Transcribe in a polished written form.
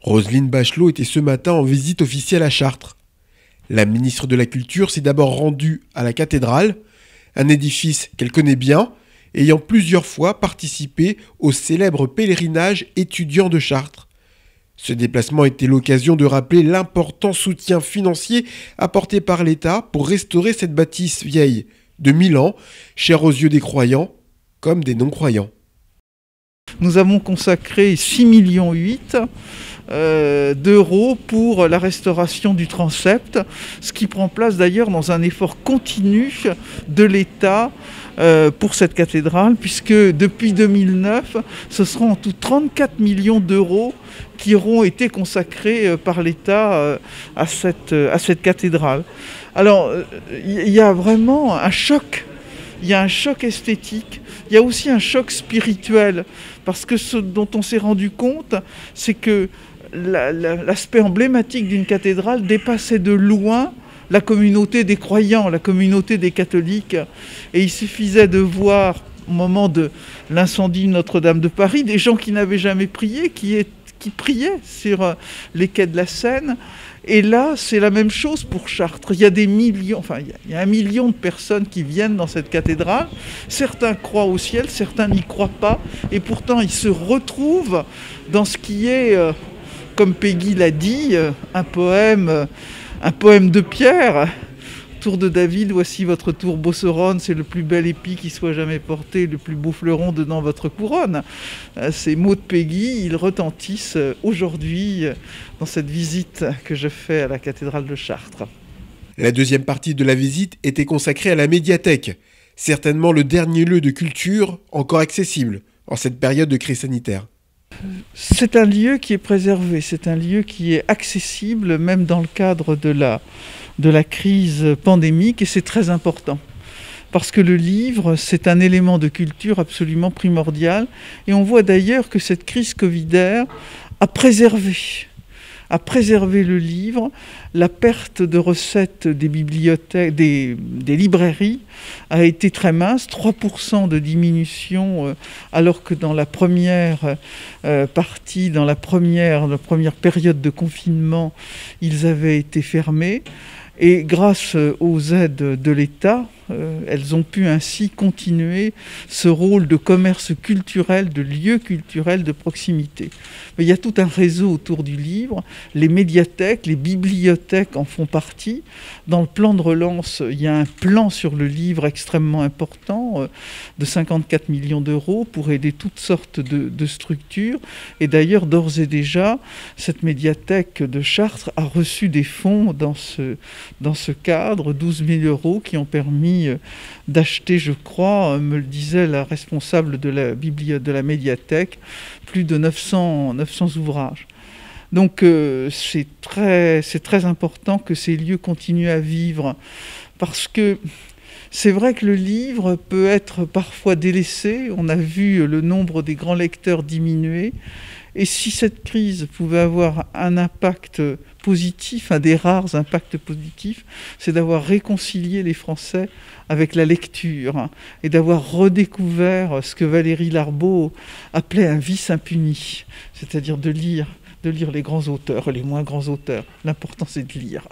Roselyne Bachelot était ce matin en visite officielle à Chartres. La ministre de la Culture s'est d'abord rendue à la cathédrale, un édifice qu'elle connaît bien, ayant plusieurs fois participé au célèbre pèlerinage étudiant de Chartres. Ce déplacement était l'occasion de rappeler l'important soutien financier apporté par l'État pour restaurer cette bâtisse vieille de 1000 ans, chère aux yeux des croyants comme des non-croyants. Nous avons consacré 6,8 millions d'euros pour la restauration du transept, ce qui prend place d'ailleurs dans un effort continu de l'État pour cette cathédrale, puisque depuis 2009, ce seront en tout 34 millions d'euros qui auront été consacrés par l'État à cette cathédrale. Alors, il y a vraiment un choc. Il y a un choc esthétique, il y a aussi un choc spirituel, parce que ce dont on s'est rendu compte, c'est que l'aspect emblématique d'une cathédrale dépassait de loin la communauté des croyants, la communauté des catholiques. Et il suffisait de voir, au moment de l'incendie de Notre-Dame de Paris, des gens qui n'avaient jamais prié, qui priaient sur les quais de la Seine. Et là, c'est la même chose pour Chartres. Il y a des millions, il y a 1 million de personnes qui viennent dans cette cathédrale. Certains croient au ciel, certains n'y croient pas. Et pourtant, ils se retrouvent dans ce qui est, comme Peggy l'a dit, un poème de Pierre. Tour de David, voici votre tour Beauceronne, c'est le plus bel épi qui soit jamais porté, le plus beau fleuron dedans votre couronne. Ces mots de Peggy, ils retentissent aujourd'hui dans cette visite que je fais à la cathédrale de Chartres. La deuxième partie de la visite était consacrée à la médiathèque, certainement le dernier lieu de culture encore accessible en cette période de crise sanitaire. C'est un lieu qui est préservé, c'est un lieu qui est accessible même dans le cadre de la crise pandémique, et c'est très important. Parce que le livre, c'est un élément de culture absolument primordial. Et on voit d'ailleurs que cette crise covidaire a préservé le livre. La perte de recettes des bibliothèques, des librairies a été très mince, 3% de diminution, alors que dans la première partie, dans la première période de confinement, ils avaient été fermés. Et grâce aux aides de l'État, elles ont pu ainsi continuer ce rôle de commerce culturel, de lieu culturel de proximité. Mais il y a tout un réseau autour du livre. Les médiathèques, les bibliothèques en font partie. Dans le plan de relance, il y a un plan sur le livre extrêmement important de 54 millions d'euros pour aider toutes sortes de structures. Et d'ailleurs, d'ores et déjà, cette médiathèque de Chartres a reçu des fonds dans ce cadre, 12 000 euros qui ont permis d'acheter, je crois, me le disait la responsable de la médiathèque, plus de 900 ouvrages. Donc c'est très important que ces lieux continuent à vivre, parce que c'est vrai que le livre peut être parfois délaissé. On a vu le nombre des grands lecteurs diminuer. Et si cette crise pouvait avoir un impact positif, un des rares impacts positifs, c'est d'avoir réconcilié les Français avec la lecture et d'avoir redécouvert ce que Valérie Larbaud appelait un vice impuni, c'est-à-dire de lire les grands auteurs, les moins grands auteurs. L'important, c'est de lire.